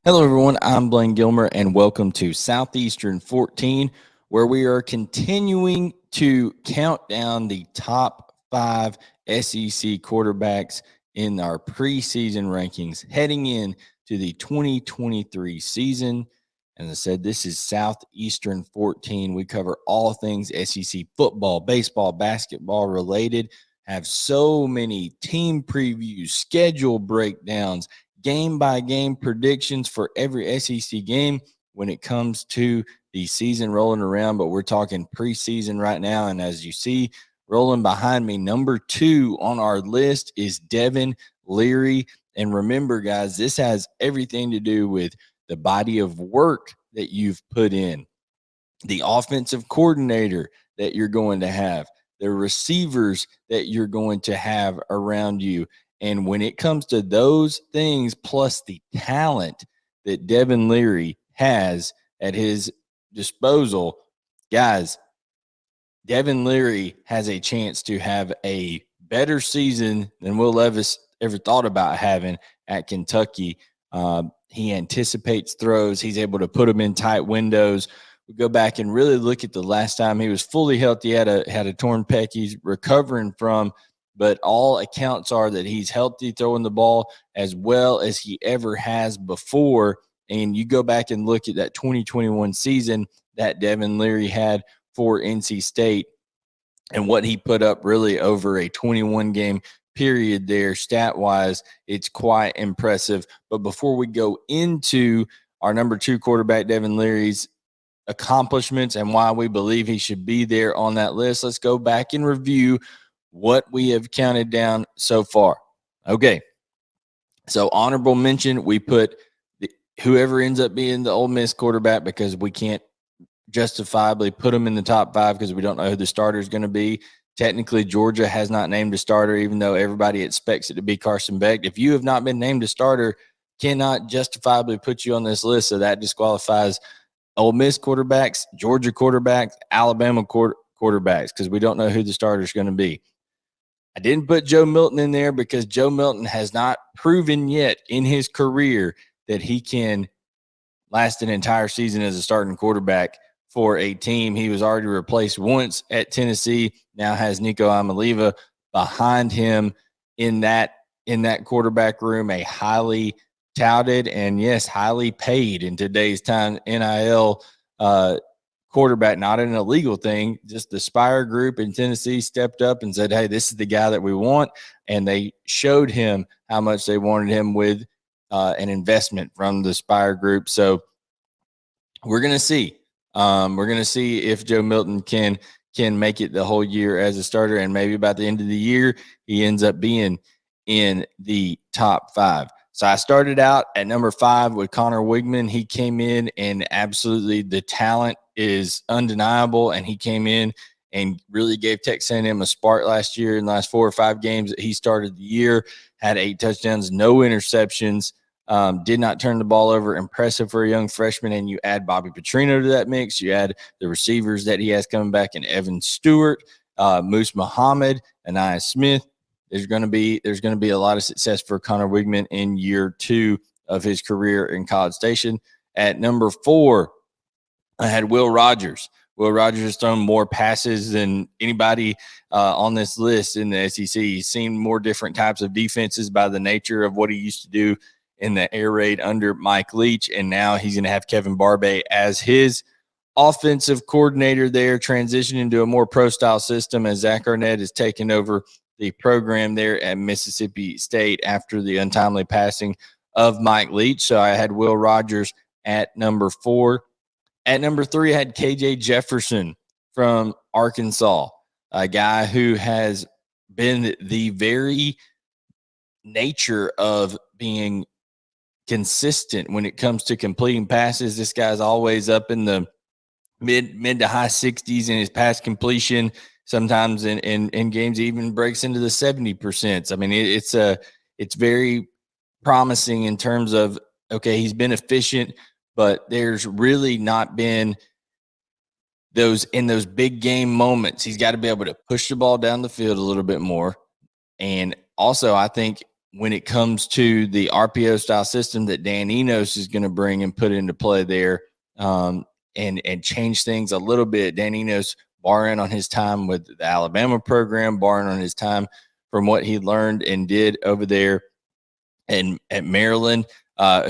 Hello, everyone. I'm Blayne Gilmer, and welcome to Southeastern 14, where we are continuing to count down the top 5 SEC quarterbacks in our preseason rankings heading in to the 2023 season. As I said, this is Southeastern 14. We cover all things SEC football, baseball, basketball related, have so many team previews, schedule breakdowns, game-by-game predictions for every SEC game when it comes to the season rolling around, but we're talking preseason right now. And as you see, rolling behind me, number 2 on our list is Devin Leary. And remember, guys, this has everything to do with the body of work that you've put in, the offensive coordinator that you're going to have, the receivers that you're going to have around you. And when it comes to those things, plus the talent that Devin Leary has at his disposal, guys, Devin Leary has a chance to have a better season than Will Levis ever thought about having at Kentucky. He anticipates throws. He's able to put them in tight windows. We go back and really look at the last time he was fully healthy, had a torn pec he's recovering from, but all accounts are that he's healthy throwing the ball as well as he ever has before. And you go back and look at that 2021 season that Devin Leary had for NC State and what he put up really over a 21-game period there stat-wise. It's quite impressive. But before we go into our number 2 quarterback, Devin Leary's accomplishments and why we believe he should be there on that list, let's go back and review what we have counted down so far. Okay, so honorable mention, we put whoever ends up being the Ole Miss quarterback because we can't justifiably put them in the top 5 because we don't know who the starter is going to be. Technically, Georgia has not named a starter, even though everybody expects it to be Carson Beck. If you have not been named a starter, cannot justifiably put you on this list, so that disqualifies Ole Miss quarterbacks, Georgia quarterbacks, Alabama quarterbacks, because we don't know who the starter is going to be. I didn't put Joe Milton in there because Joe Milton has not proven yet in his career that he can last an entire season as a starting quarterback for a team. He was already replaced once at Tennessee, now has Nico Amaliva behind him in that quarterback room, a highly touted and, yes, highly paid in today's time NIL quarterback, not an illegal thing. Just the Spire Group in Tennessee stepped up and said, hey, this is the guy that we want. And they showed him how much they wanted him with an investment from the Spire Group. So we're going to see. We're going to see if Joe Milton can make it the whole year as a starter. And maybe by the end of the year, he ends up being in the top 5. So I started out at number 5 with Connor Wigman. He came in and absolutely the talent is undeniable, and he came in and really gave Texas A&M a spark last year. In the last 4 or 5 games that he started the year, had 8 touchdowns, no interceptions, did not turn the ball over. Impressive for a young freshman. And you add Bobby Petrino to that mix. You add the receivers that he has coming back in Evan Stewart, Moose Muhammad, Aniyah Smith. There's going to be a lot of success for Connor Wigman in year 2 of his career in College Station. At number 4, I had Will Rogers. Will Rogers has thrown more passes than anybody on this list in the SEC. He's seen more different types of defenses by the nature of what he used to do in the air raid under Mike Leach, and now he's going to have Kevin Barbay as his offensive coordinator there, transitioning to a more pro-style system as Zach Arnett is taking over the program there at Mississippi State after the untimely passing of Mike Leach. So I had Will Rogers at number 4. At number 3, I had KJ Jefferson from Arkansas, a guy who has been the very nature of being consistent when it comes to completing passes. This guy's always up in the mid to high 60s in his pass completion. Sometimes in games, he even breaks into the 70%. I mean, it's very promising in terms of, okay, he's been efficient, but there's really not been those big game moments. He's got to be able to push the ball down the field a little bit more, And also, I think when it comes to the RPO style system that Dan Enos is going to bring and put into play there, and change things a little bit. Dan Enos, barring on his time with the Alabama program, barring on his time from what he learned and did over there and at Maryland,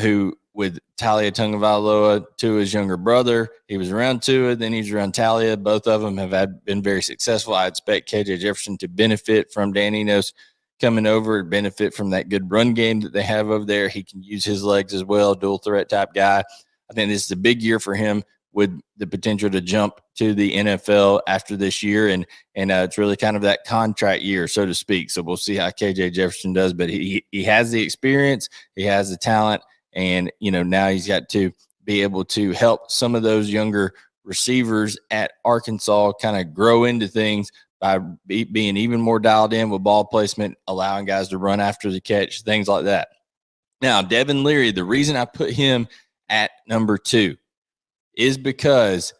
who with Talia Tagovailoa, Tua's younger brother, he was around Tua, then he's around Talia. Both of them have been very successful. I expect KJ Jefferson to benefit from Dan Enos coming over, benefit from that good run game that they have over there. He can use his legs as well, dual threat type guy. I think this is a big year for him with the potential to jump to the NFL after this year. And it's really kind of that contract year, so to speak. So we'll see how KJ Jefferson does, but he has the experience, he has the talent, and, now he's got to be able to help some of those younger receivers at Arkansas kind of grow into things by being even more dialed in with ball placement, allowing guys to run after the catch, things like that. Now, Devin Leary, the reason I put him at number 2 is because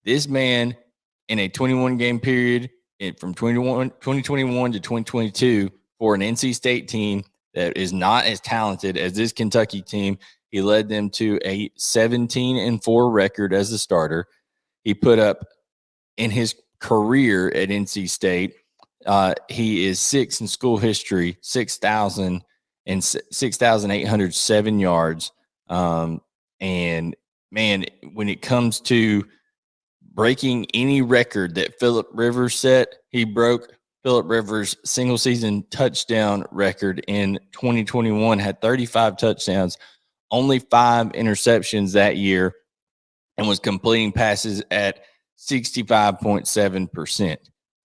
this man in a 21-game period from 2021 to 2022 for an NC State team that is not as talented as this Kentucky team, he led them to a 17-4 record as a starter. He put up in his career at NC State, he is 6th in school history, 6,807 yards. And man, when it comes to breaking any record that Phillip Rivers set, he broke Phillip Rivers' single season touchdown record in 2021, had 35 touchdowns, only 5 interceptions that year, and was completing passes at 65.7%.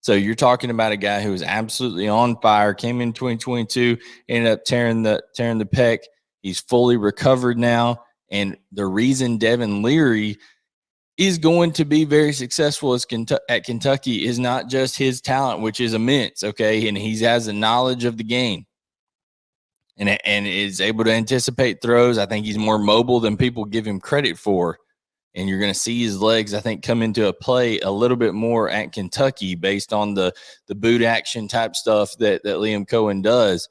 So you're talking about a guy who was absolutely on fire, came in 2022, ended up tearing the pec. He's fully recovered now. And the reason Devin Leary is going to be very successful at Kentucky is not just his talent, which is immense, okay? And he has a knowledge of the game and is able to anticipate throws. I think he's more mobile than people give him credit for. And you're going to see his legs, I think, come into a play a little bit more at Kentucky based on the boot action type stuff that Liam Cohen does.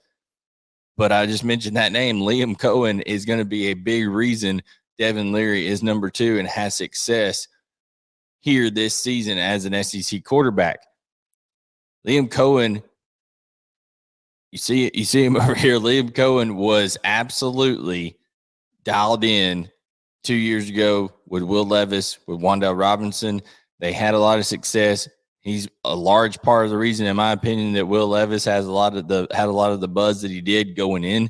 But I just mentioned that name. Liam Cohen is going to be a big reason Devin Leary is number 2 and has success here this season as an SEC quarterback. Liam Cohen, you see him over here. Liam Cohen was absolutely dialed in 2 years ago with Will Levis, with Wan'Dale Robinson. They had a lot of success. He's a large part of the reason, in my opinion, that Will Levis had a lot of the buzz that he did going in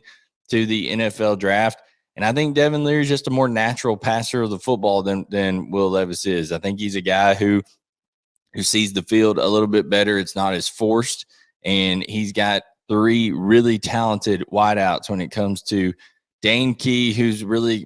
to the NFL draft. And I think Devin Leary is just a more natural passer of the football than Will Levis is. I think he's a guy who sees the field a little bit better. It's not as forced, and he's got 3 really talented wideouts when it comes to Dane Key, who's really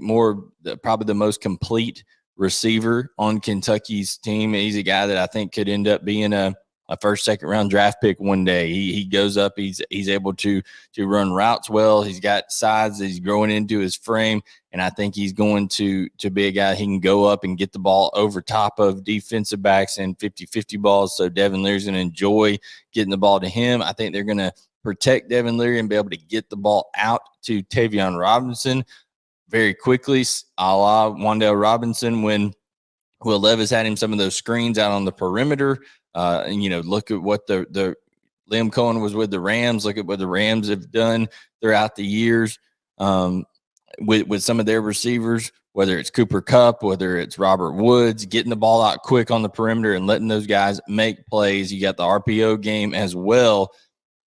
probably the most complete receiver on Kentucky's team. He's a guy that I think could end up being a first, second round draft pick one day. He goes up. He's able to run routes well. He's got size that he's growing into his frame. And I think he's going to be a guy he can go up and get the ball over top of defensive backs and 50-50 balls. So Devin Leary's going to enjoy getting the ball to him. I think they're going to protect Devin Leary and be able to get the ball out to Tavion Robinson very quickly, a la Wan'Dale Robinson when Will Levis had him some of those screens out on the perimeter. And, look at what the Liam Cohen was with the Rams. Look at what the Rams have done throughout the years with some of their receivers, whether it's Cooper Kupp, whether it's Robert Woods, getting the ball out quick on the perimeter and letting those guys make plays. You got the RPO game as well.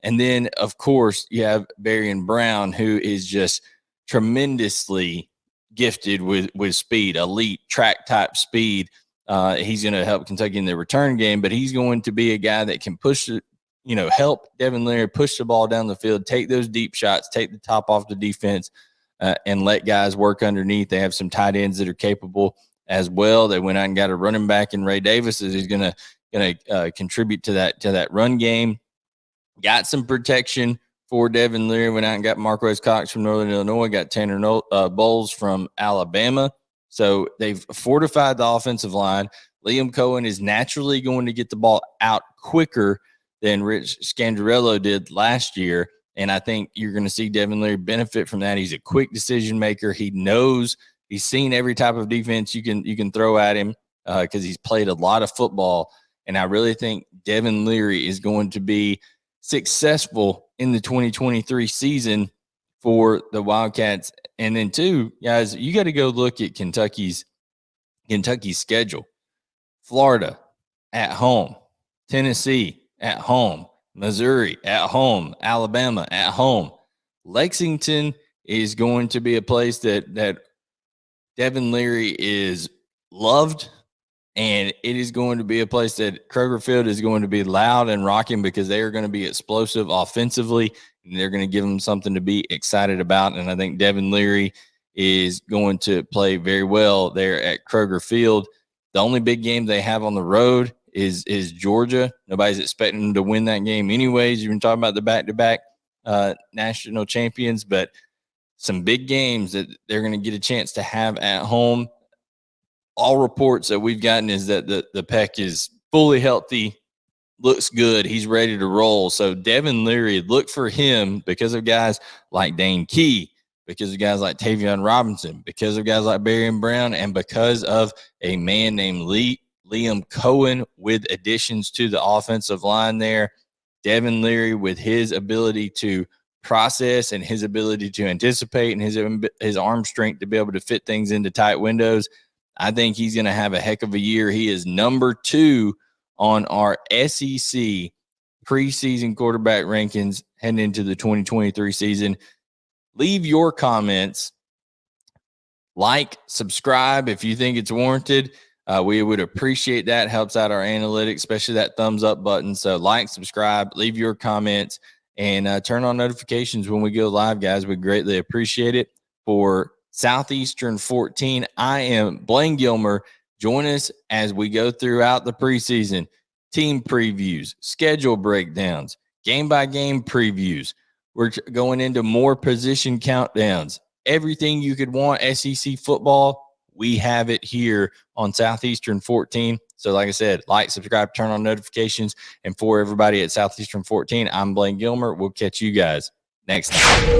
And then, of course, you have Barian Brown, who is just tremendously gifted with speed, elite track type speed. He's going to help Kentucky in the return game, but he's going to be a guy that can push it, help Devin Leary push the ball down the field, take those deep shots, take the top off the defense, and let guys work underneath. They have some tight ends that are capable as well. They went out and got a running back in Ray Davis who's going to contribute to that run game. Got some protection for Devin Leary. Went out and got Marquez Cox from Northern Illinois. Got Tanner Bowles from Alabama. So they've fortified the offensive line. Liam Cohen is naturally going to get the ball out quicker than Rich Scangarello did last year. And I think you're going to see Devin Leary benefit from that. He's a quick decision maker. He knows, he's seen every type of defense you can throw at him because he's played a lot of football. And I really think Devin Leary is going to be successful in the 2023 season for the Wildcats. And then two, guys, you got to go look at Kentucky's schedule. Florida at home, Tennessee at home, Missouri at home, Alabama at home. Lexington is going to be a place that Devin Leary is loved, and it is going to be a place that Kroger Field is going to be loud and rocking because they are going to be explosive offensively, and they're going to give them something to be excited about. And I think Devin Leary is going to play very well there at Kroger Field. The only big game they have on the road is Georgia. Nobody's expecting them to win that game anyways. You've been talking about the back-to-back national champions, but some big games that they're going to get a chance to have at home. All reports that we've gotten is that the Peck is fully healthy, looks good. He's ready to roll. So Devin Leary, look for him because of guys like Dane Key, because of guys like Tavion Robinson, because of guys like Barry and Brown, and because of a man named Liam Cohen with additions to the offensive line there. Devin Leary, with his ability to process and his ability to anticipate and his arm strength to be able to fit things into tight windows, I think he's going to have a heck of a year. He is number 2 on our SEC preseason quarterback rankings heading into the 2023 season. Leave your comments, like, subscribe if you think it's warranted. We would appreciate that. Helps out our analytics, especially that thumbs up button. So like, subscribe, leave your comments, and turn on notifications when we go live, guys. We greatly appreciate it. For Southeastern 14, I am Blayne Gilmer. Join us as we go throughout the preseason. Team previews, schedule breakdowns, game-by-game previews. We're going into more position countdowns. Everything you could want SEC football, we have it here on Southeastern 14. So like I said, like, subscribe, turn on notifications. And for everybody at Southeastern 14, I'm Blayne Gilmer. We'll catch you guys next time.